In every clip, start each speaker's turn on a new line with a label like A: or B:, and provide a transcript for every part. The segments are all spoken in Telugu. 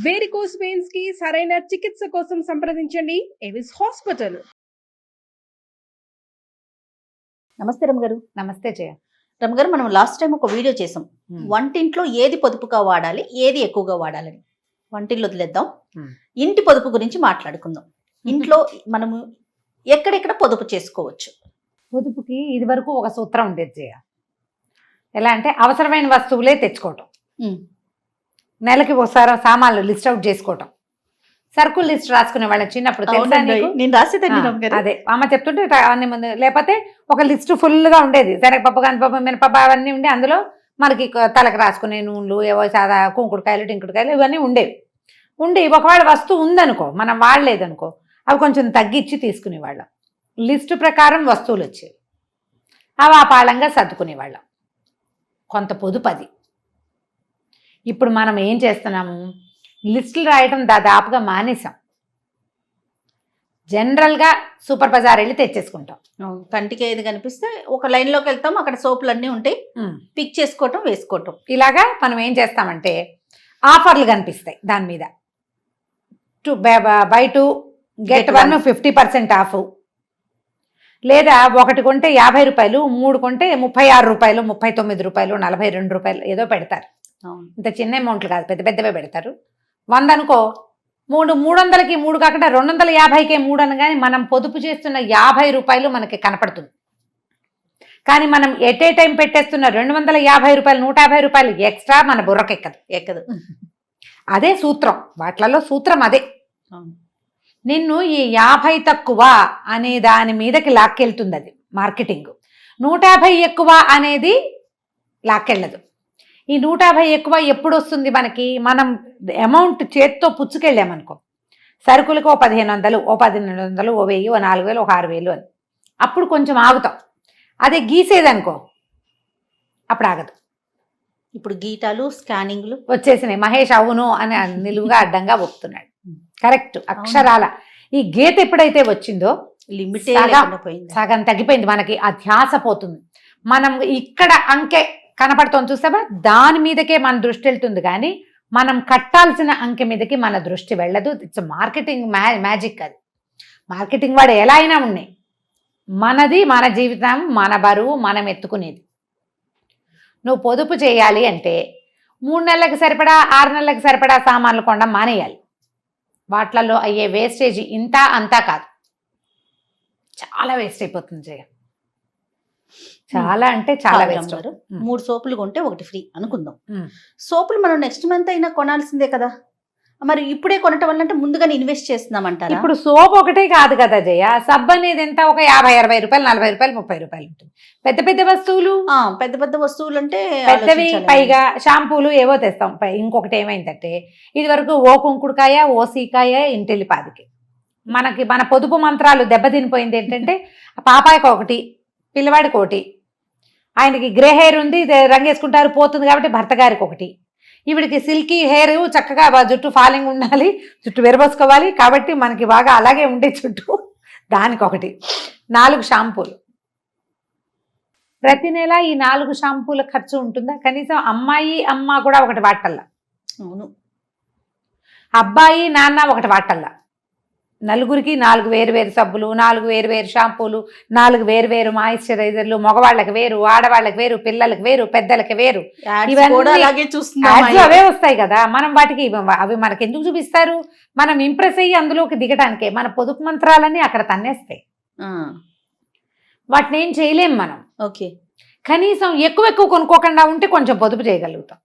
A: వేరికోస్ వెయిన్స్ కి సరైన చికిత్స కోసం సంప్రదించండి ఎవిస్ హాస్పిటల్.
B: నమస్తే రమగారు.
C: నమస్తే జయ.
B: రమగారు, మనం లాస్ట్ టైం ఒక వీడియో చేసాం. వంటింట్లో ఏది పొదుపుగా వాడాలి, ఏది ఎక్కువగా వాడాలని. వంటిల్లో వదిలేద్దాం, ఇంటి పొదుపు గురించి మాట్లాడుకుందాం. ఇంట్లో మనము ఎక్కడెక్కడ పొదుపు చేసుకోవచ్చు?
C: పొదుపుకి ఇది వరకు ఒక సూత్రం ఉండేది జయ. ఎలా అంటే అవసరమైన వస్తువులే తెచ్చుకోవటం, నెలకి ఒకసారి సామాన్లు లిస్ట్ అవుట్ చేసుకోవటం, సరుకులు లిస్ట్ రాసుకునే వాళ్ళ చిన్నప్పుడు తెలుసా నీకు?
B: నేను రాసేదాన్ని.
C: అదే అమ్మ చెప్తుంటే అన్ని ముందు, లేకపోతే ఒక లిస్ట్ ఫుల్గా ఉండేది. శనగపప్పు, కందిపప్పు, మినపప్పు అవన్నీ ఉండి అందులో మనకి తలకు రాసుకునే నూనెలు, ఏవో సాదా కుంకుడుకాయలు, టింకుడుకాయలు ఇవన్నీ ఉండేవి. ఉండి ఒకవేళ వస్తువు ఉందనుకో, మనం వాడలేదనుకో, అవి కొంచెం తగ్గించి తీసుకునేవాళ్ళం. లిస్టు ప్రకారం వస్తువులు వచ్చేవి, అవి ఆ పాళంగా సర్దుకునేవాళ్ళం. కొంత పొదుపు అది. ఇప్పుడు మనం ఏం చేస్తున్నాము, లిస్టులు రాయటం దాదాపుగా మానేసాం. జనరల్గా సూపర్ బజార్ వెళ్ళి తెచ్చేసుకుంటాం.
B: కంటికి ఏది కనిపిస్తే ఒక లైన్లోకి వెళ్తాం, అక్కడ సోపులు అన్నీ ఉంటాయి, పిక్ చేసుకోవటం, వేసుకోవటం.
C: ఇలాగా మనం ఏం చేస్తామంటే ఆఫర్లు కనిపిస్తాయి దాని మీద, బై 2 get 1 50% ఆఫ్, లేదా ఒకటి కొంటే 50 రూపాయలు, 3 కొంటే 36 రూపాయలు, 39 రూపాయలు, 42 రూపాయలు ఏదో పెడతారు. ఇంత చిన్న అమౌంట్లు కాదు, పెద్ద పెద్దవే పెడతారు. 100 అనుకో, 300కి 3 కాకుండా 250కే 3 అనగానే మనం పొదుపు చేస్తున్న 50 రూపాయలు మనకి కనపడుతుంది. కానీ మనం ఎట్ ఏ టైం పెట్టేస్తున్న 250 రూపాయలు, 150 రూపాయలు ఎక్స్ట్రా మన బుర్రకెక్కదు. అదే సూత్రం, వాటిలలో సూత్రం అదే. నిన్ను ఈ 50 తక్కువ అనే దాని మీదకి లాక్కెళ్తుంది అది మార్కెటింగ్. 150 ఎక్కువ అనేది లాక్కెళ్ళదు. ఈ 150 ఎక్కువ ఎప్పుడు వస్తుంది మనకి, మనం అమౌంట్ చేత్తో పుచ్చుకెళ్ళామనుకో, సరుకులకు ఓ 1500, ఓ 1200, ఓ 1000, ఓ 4000, ఓ 6000 అని, అప్పుడు కొంచెం ఆగుతాం. అదే గీసేదనుకో అప్పుడు ఆగదు.
B: ఇప్పుడు గీటాలు, స్కానింగ్లు
C: వచ్చేసినాయి. మహేష్ అవును అని నిలువుగా అడ్డంగా ఒప్పుతున్నాడు. కరెక్ట్, అక్షరాల. ఈ గీత ఎప్పుడైతే వచ్చిందో
B: లిమిట్
C: సగం తగ్గిపోయింది మనకి, ఆ ధ్యాస పోతుంది. మనం ఇక్కడ అంకె కనపడుతోంది చూసావా, దాని మీదకే మన దృష్టి వెళ్తుంది, కానీ మనం కట్టాల్సిన అంకె మీదకి మన దృష్టి వెళ్ళదు. ఇట్స్ మార్కెటింగ్ మ్యాజిక్ అది. మార్కెటింగ్ వాడు ఎలా అయినా ఉన్నాయి, మనది మన జీవితం, మన బరువు మనం ఎత్తుకునేది. నువ్వు పొదుపు చేయాలి అంటే 3 నెలలకు సరిపడా, 6 నెలలకు సరిపడా సామాన్లు కొనడం మానేయాలి. వాటిలలో అయ్యే వేస్టేజ్ ఇంత అంతా కాదు, చాలా వేస్ట్ అయిపోతుంది జయ. చాలా అంటే చాలా వేస్ట్.
B: 3 సోపులు కొంటే ఒకటి ఫ్రీ అనుకుందాం. సోపులు మనం నెక్స్ట్ మంత్ అయినా కొనాల్సిందే కదా, మరి ఇప్పుడే కొనటం వల్ల అంటే ముందుగానే ఇన్వెస్ట్ చేస్తున్నామంటారా?
C: ఇప్పుడు సోప్ ఒకటే కాదు కదా జయ, సబ్ అనేది ఎంత, ఒక 50-60 రూపాయలు, 40 రూపాయలు, 30 రూపాయలు ఉంటుంది. పెద్ద పెద్ద వస్తువులు,
B: పెద్ద వస్తువులు అంటే
C: పెద్దవి, పైగా షాంపూలు ఏవో తెస్తాం. ఇంకొకటి ఏమైందంటే, ఇది వరకు ఓ కుంకుడుకాయ, ఓ సీకాయ, ఇంటెల్లిపాదికి మనకి మన పొదుపు మంత్రాలు దెబ్బతినిపోయింది. ఏంటంటే పాపాయికి ఒకటి, పిల్లవాడికి ఒకటి, ఆయనకి గ్రే హెయిర్ ఉంది, రంగేసుకుంటారు పోతుంది కాబట్టి భర్త గారికి ఒకటి, ఈవిడికి సిల్కీ హెయిర్, చక్కగా జుట్టు ఫాలింగ్ ఉండాలి, జుట్టు విరబోసుకోవాలి కాబట్టి మనకి బాగా అలాగే ఉండే జుట్టు, దానికి ఒకటి, 4 షాంపూలు. ప్రతి నెల ఈ 4 షాంపూల ఖర్చు ఉంటుందా? కనీసం అమ్మాయి అమ్మ కూడా ఒకటి వాటల్లా,
B: అవును,
C: అబ్బాయి నాన్న ఒకటి వాటల్లా. నలుగురికి 4 వేరు సబ్బులు, 4 వేరు షాంపూలు, 4 వేరు మాయిశ్చరైజర్లు, మగవాళ్ళకి వేరు, ఆడవాళ్ళకి వేరు, పిల్లలకి వేరు, పెద్దలకి వేరు. ఇవన్నీ అవే వస్తాయి కదా. మనం వాటికి అవి మనకి ఎందుకు చూపిస్తారు? మనం ఇంప్రెస్ అయ్యి అందులోకి దిగటానికే. మన పొదుపు మంత్రాలన్నీ అక్కడ తన్నేస్తాయి, వాటిని ఏం చేయలేం మనం.
B: ఓకే,
C: కనీసం ఎక్కువ కొనుక్కోకుండా ఉంటే కొంచెం పొదుపు చేయగలుగుతాం.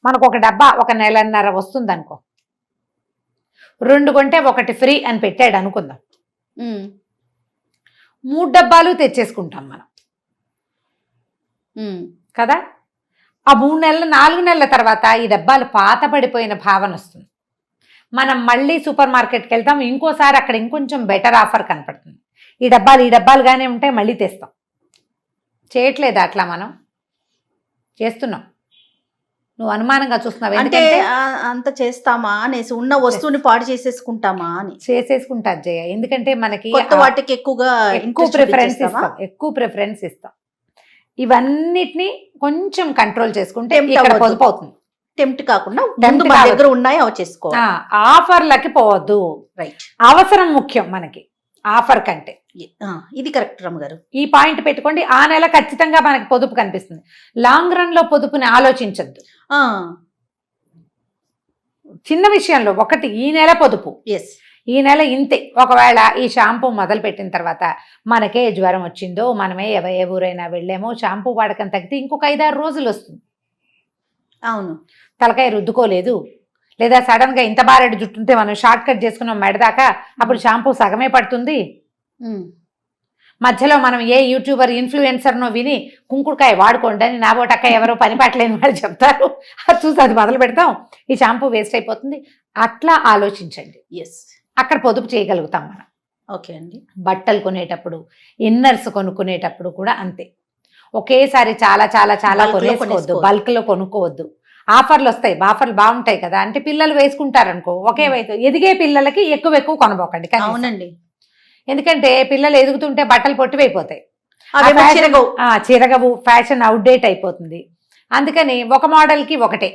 C: మనకు ఒక డబ్బా ఒక నెలన్నర వస్తుంది అనుకో, 2 కొంటే ఒకటి ఫ్రీ అని పెట్టాడు అనుకుందాం, 3 డబ్బాలు తెచ్చేసుకుంటాం మనం కదా. ఆ 3 నెలలు 4 నెలల తర్వాత ఈ డబ్బాలు పాత పడిపోయిన భావన వస్తుంది. మనం మళ్ళీ సూపర్ మార్కెట్కి వెళ్తాం, ఇంకోసారి అక్కడ ఇంకొంచెం బెటర్ ఆఫర్ కనపడుతుంది, ఈ డబ్బాలుగానే ఉంటాయి, మళ్ళీ తెస్తాం. చేయట్లేదా అట్లా? మనం చేస్తున్నాం. నువ్వు అనుమానంగా చూస్తున్నావు,
B: అంటే అంత చేస్తామా అనేసి, ఉన్న వస్తువుని పాడు చేసేసుకుంటామా అని.
C: చేసేసుకుంటారు జయ, ఎందుకంటే మనకి
B: వాటికి ఎక్కువ
C: ప్రిఫరెన్స్ ఇస్తాం. ఇవన్నిటిని కొంచెం కంట్రోల్ చేసుకుంటే ఇక్కడ పొదుపు అవుతుంది.
B: టెంప్ట్ కాకుండా
C: Tempt
B: ముందు మన
C: కావద్దు.
B: దగ్గర ఉన్నాయి అవి చేసుకోవాలి.
C: ఆఫర్లకి పోవద్దు.
B: రైట్.
C: అవసరం ముఖ్యం మనకి ఆఫర్ కంటే.
B: ఇది కరెక్ట్ రమ్మగారు.
C: ఈ పాయింట్ పెట్టుకోండి. ఆ నెల ఖచ్చితంగా మనకి పొదుపు కనిపిస్తుంది. లాంగ్ రన్ లో పొదుపుని ఆలోచించద్దు. చిన్న విషయంలో ఒకటి ఈ నెల పొదుపు,
B: ఎస్,
C: ఈ నెల ఇంతే. ఒకవేళ ఈ షాంపూ మొదలు పెట్టిన తర్వాత మనకే జ్వరం వచ్చిందో, మనమే ఏ ఊరైనా వెళ్ళామో, షాంపూ వాడకం తగ్గితే ఇంకొక 5-6 రోజులు వస్తుంది.
B: అవును.
C: తలకాయ రుద్దుకోలేదు, లేదా సడన్ గా ఇంత బారెడు జుట్టుంటే మనం షార్ట్ కట్ చేసుకున్నాం మెడదాకా, అప్పుడు షాంపూ సగమే పడుతుంది. మధ్యలో మనం ఏ యూట్యూబర్ ఇన్ఫ్లుయెన్సర్నో విని కుంకుడుకాయ వాడుకోండి అని నా బోటక్క ఎవరో పని పట్టలేని వాళ్ళు చెప్తారు, అది చూసి అది మొదలు పెడతాం, ఈ షాంపూ వేస్ట్ అయిపోతుంది. అట్లా ఆలోచించండి.
B: ఎస్,
C: అక్కడ పొదుపు చేయగలుగుతాం మనం.
B: ఓకే అండి.
C: బట్టలు కొనేటప్పుడు, ఇన్నర్స్ కొనుక్కునేటప్పుడు కూడా అంతే. ఒకేసారి చాలా చాలా చాలా
B: Bulk లో
C: కొనేసుకోవద్దు,
B: కొనేసుకోవద్దు.
C: బల్క్ లో కొనుక్కోవద్దు. ఆఫర్లు వస్తాయి, ఆఫర్లు బాగుంటాయి కదా అంటే పిల్లలు వేసుకుంటారనుకో, ఒకే వయసు ఎదిగే పిల్లలకి ఎక్కువ ఎక్కువ కొనబోకండి కనీసం.
B: అవునండి.
C: ఎందుకంటే పిల్లలు ఎదుగుతుంటే బట్టలు పొట్టివైపోతాయి,
B: అవేమో
C: fashion-
B: చిరగవు.
C: చిరగవు, ఫ్యాషన్ అవుట్డేట్ అయిపోతుంది. అందుకని ఒక మోడల్కి ఒకటే,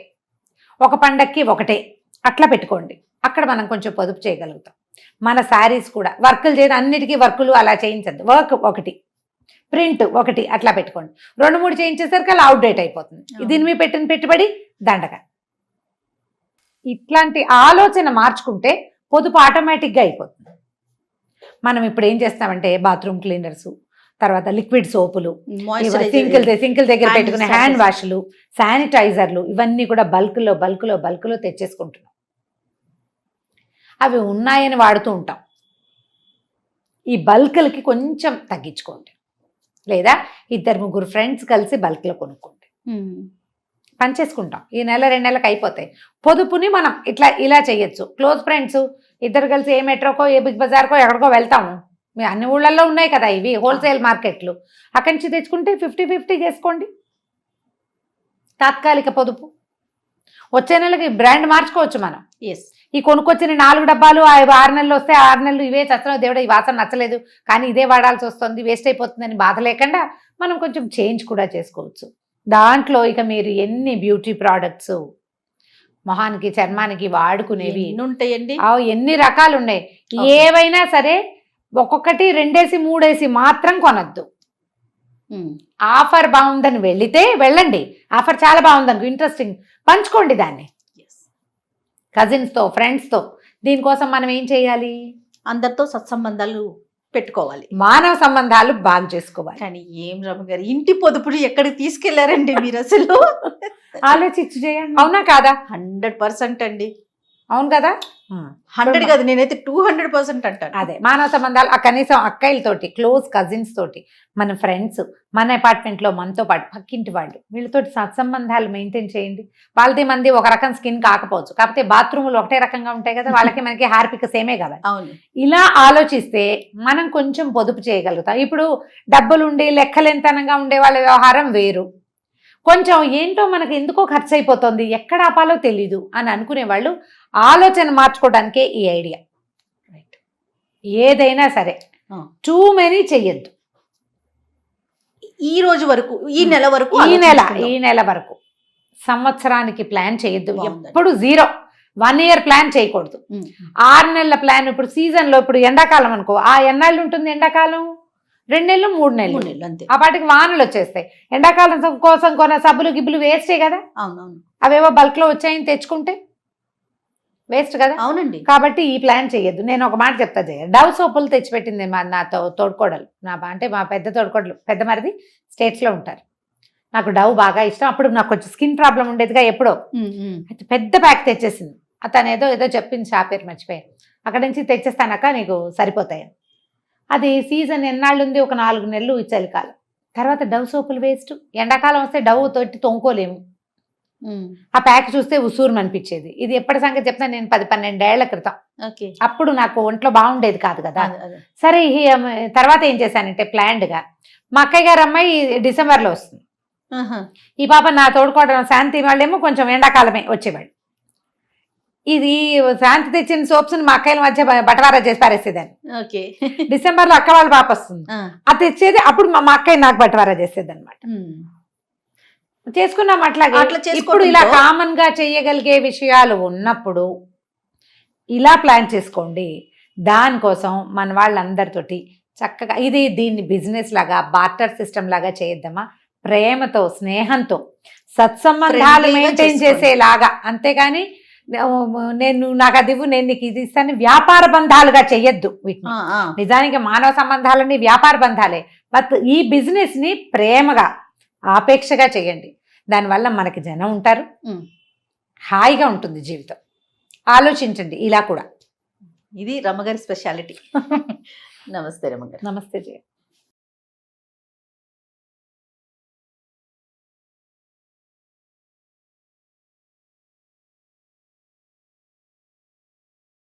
C: ఒక పండక్కి ఒకటే, అట్లా పెట్టుకోండి. అక్కడ మనం కొంచెం పొదుపు చేయగలుగుతాం. మన శారీస్ కూడా వర్కులు చేయడం, అన్నిటికీ వర్కులు అలా చేయించద్దు. వర్క్ ఒకటి, ప్రింట్ ఒకటి, అట్లా పెట్టుకోండి. 2-3 చేయించేసరికి అలా అవుట్డేట్ అయిపోతుంది. దీని మీద పెట్టిన పెట్టుబడి దండగా. ఇట్లాంటి ఆలోచన మార్చుకుంటే పొదుపు ఆటోమేటిక్గా అయిపోతుంది. మనం ఇప్పుడు ఏం చేస్తామంటే బాత్రూమ్ క్లీనర్స్, తర్వాత లిక్విడ్ సోపులు, సింకిల్ దగ్గర
B: Hand
C: పెట్టుకునే
B: sanitizer.
C: హ్యాండ్ వాష్లు, శానిటైజర్లు, ఇవన్నీ కూడా బల్క్లో తెచ్చేసుకుంటున్నాం. అవి ఉన్నాయని వాడుతూ ఉంటాం. ఈ బల్క్లకి కొంచెం తగ్గించుకోండి, లేదా 2-3 ఫ్రెండ్స్ కలిసి బల్క్లో కొనుక్కోండి. పనిచేసుకుంటాం. ఈ నెల 2 నెలలకు అయిపోతాయి. పొదుపుని మనం ఇలా చేయొచ్చు. క్లోజ్ ఫ్రెండ్స్ 2 కలిసి ఏ మెట్రోకో, ఏ బిగ్ బజార్కో ఎక్కడికో వెళ్తాము. మీ అన్ని ఊళ్ళల్లో ఉన్నాయి కదా ఇవి హోల్సేల్ మార్కెట్లు, అక్కడి నుంచి తెచ్చుకుంటే 50-50 చేసుకోండి. తాత్కాలిక పొదుపు. వచ్చే నెలకి బ్రాండ్ మార్చుకోవచ్చు మనం.
B: ఎస్,
C: ఈ కొనుక్కొచ్చిన 4 డబ్బాలు 6 నెలలు వస్తే 6 నెలలు ఇవే చస్తున్నావు, దేవుడా ఈ వాసన నచ్చలేదు కానీ ఇదే వాడాల్సి వస్తుంది, వేస్ట్ అయిపోతుందని బాధ లేకుండా మనం కొంచెం చేంజ్ కూడా చేసుకోవచ్చు. దాంట్లో ఇక మీరు ఎన్ని బ్యూటీ ప్రోడక్ట్స్, మొహానికి చర్మానికి వాడుకునేవి
B: ఎన్ని ఉంటాయండి.
C: ఎన్ని రకాలు ఉన్నాయి.
B: Okay.
C: ఏవైనా సరే ఒక్కొక్కటి 2-3 మాత్రం కొనద్దు. ఆఫర్ బాగుందని వెళ్ళండి. ఆఫర్ చాలా బాగుందనుకో, ఇంట్రెస్టింగ్, పంచుకోండి దాన్ని
B: ఎస్,
C: కజిన్స్తో, ఫ్రెండ్స్తో. దీనికోసం మనం ఏం చేయాలి?
B: అందరితో సత్సంబంధాలు పెట్టుకోవాలి,
C: మానవ సంబంధాలు బాగు చేసుకోవాలి.
B: కానీ ఏం రమ్మగారు, ఇంటి పొదుపుని ఎక్కడికి తీసుకెళ్లారండి మీరు అసలు?
C: ఆలోచించి చేయండి. అవునా కాదా?
B: 100% అండి.
C: అవును కదా.
B: 100 కాదు, నేనైతే 200% అంటాను.
C: అదే మానవ సంబంధాలు. కనీసం అక్కయ్యలతోటి, క్లోజ్ కజిన్స్ తోటి, మన ఫ్రెండ్స్, మన అపార్ట్మెంట్లో మనతో పాటు పక్కింటి వాళ్ళు, వీళ్ళతోటి సత్సంబంధాలు మెయింటైన్ చేయండి. వాళ్ళది మంది ఒక రకం స్కిన్ కాకపోవచ్చు, కాకపోతే బాత్రూములు ఒకటే రకంగా ఉంటాయి కదా, వాళ్ళకి మనకి హార్పిక సేమే కదా.
B: అవును.
C: ఇలా ఆలోచిస్తే మనం కొంచెం పొదుపు చేయగలుగుతాం. ఇప్పుడు డబ్బులుండి లెక్కలెంతనంగా ఉండే వాళ్ళ వ్యవహారం వేరు. కొంచెం ఏంటో మనకి ఎందుకో ఖర్చు అయిపోతుంది, ఎక్కడ ఆపాలో తెలీదు అని అనుకునే వాళ్ళు ఆలోచన మార్చుకోవడానికే ఈ ఐడియా.
B: రైట్.
C: ఏదైనా సరే టూ మెనీ చెయ్యొద్దు.
B: ఈ రోజు వరకు, ఈ నెల వరకు,
C: ఈ నెల వరకు, సంవత్సరానికి ప్లాన్ చేయొద్దు.
B: బాగుందండి.
C: ఎప్పుడు 1 ఇయర్ ప్లాన్ చేయకూడదు. 6 నెలల ప్లాన్. ఇప్పుడు సీజన్లో, ఇప్పుడు ఎండాకాలం అనుకో, ఆ ఎన్నాళ్ళు ఉంటుంది ఎండాకాలం? 2 నెలలు 3 నెలలు
B: అంతే.
C: ఆ పాటికి వానలు వచ్చేస్తాయి. ఎండాకాలం కోసం కొన్న సబ్బులు గిబ్బులు వేస్టే కదా.
B: అవునవును.
C: అవేవో బల్క్ లో వచ్చాయని తెచ్చుకుంటే వేస్ట్ కదా.
B: అవునండి.
C: కాబట్టి ఈ ప్లాన్ చేయొద్దు. నేను ఒక మాట చెప్తా, డవ్ సోపులు తెచ్చిపెట్టింది నాతో తోడుకోడలు, అంటే మా పెద్ద తోడుకోడలు, పెద్ద మరిది స్టేట్స్ లో ఉంటారు. నాకు డవ్ బాగా ఇష్టం. అప్పుడు నాకు కొంచెం స్కిన్ ప్రాబ్లం ఉండేదిగా ఎప్పుడో. అయితే పెద్ద ప్యాక్ తెచ్చేసింది. అతను ఏదో చెప్పింది, షాప్ పేరు మర్చిపోయాను. అక్కడి నుంచి తెచ్చేస్తానక్క నీకు సరిపోతాయి. అది సీజన్ ఎన్నాళ్ళు ఉంది? ఒక 4 నెలలు చలికాలం. తర్వాత డవ్ సోపులు వేస్ట్. ఎండాకాలం వస్తే డవ్ తోటి తొంకోలేము. ఆ ప్యాక్ చూస్తే ఉసూరు అనిపించేది. ఇది ఎప్పటి సంగతి చెప్తాను, నేను 10-12 ఏళ్ల క్రితం. అప్పుడు నాకు ఒంట్లో బాగుండేది కాదు కదా. సరే తర్వాత ఏం చేశానంటే ప్లాన్డ్గా, మా అక్కయ్య గారు అమ్మాయి డిసెంబర్లో వస్తుంది. ఈ పాప నా తోడుకోవడం శాంతి వాళ్ళేమో కొంచెం ఎండాకాలమే వచ్చేవాళ్ళు. ఇది శాంతి తెచ్చిన సోప్స్ మా అక్కయ్యల మధ్య బటవారా చేసి పారేసేదాన్ని. డిసెంబర్లో అక్క వాళ్ళ పాప వస్తుంది, అది తెచ్చేది. అప్పుడు మా అక్కయ్య నాకు బటవారా చేసేది అనమాట. చేసుకున్నాం అట్లాగే.
B: అట్లా చేసుకోవడంతో-
C: ఇప్పుడు ఇలా కామన్ గా చేయగలిగే విషయాలు ఉన్నప్పుడు ఇలా ప్లాన్ చేసుకోండి. దానికోసం మన వాళ్ళందరితోటి చక్కగా దీన్ని బిజినెస్ లాగా బార్టర్ సిస్టమ్ లాగా చేద్దామా, ప్రేమతో స్నేహంతో సత్సంబంధాలు
B: Friendly గా
C: మెయింటైన్
B: చేసుకోండి.
C: చేసేలాగా. అంతేగాని నేను నాకు అది ఇవ్వు, నేను నీకు ఇది ఇస్తాను, వ్యాపార బంధాలుగా చెయ్యొద్దు వీటిని. నిజానికి మానవ సంబంధాలన్నీ వ్యాపార బంధాలే. బట్ ఈ బిజినెస్ ని ప్రేమగా ఆపేక్షగా చేయండి. దానివల్ల మనకి జనం ఉంటారు, హాయిగా ఉంటుంది జీవితం. ఆలోచించండి ఇలా కూడా.
B: ఇది రమ్మగారి స్పెషాలిటీ. నమస్తే రమ్మగారు.
C: నమస్తే జయ.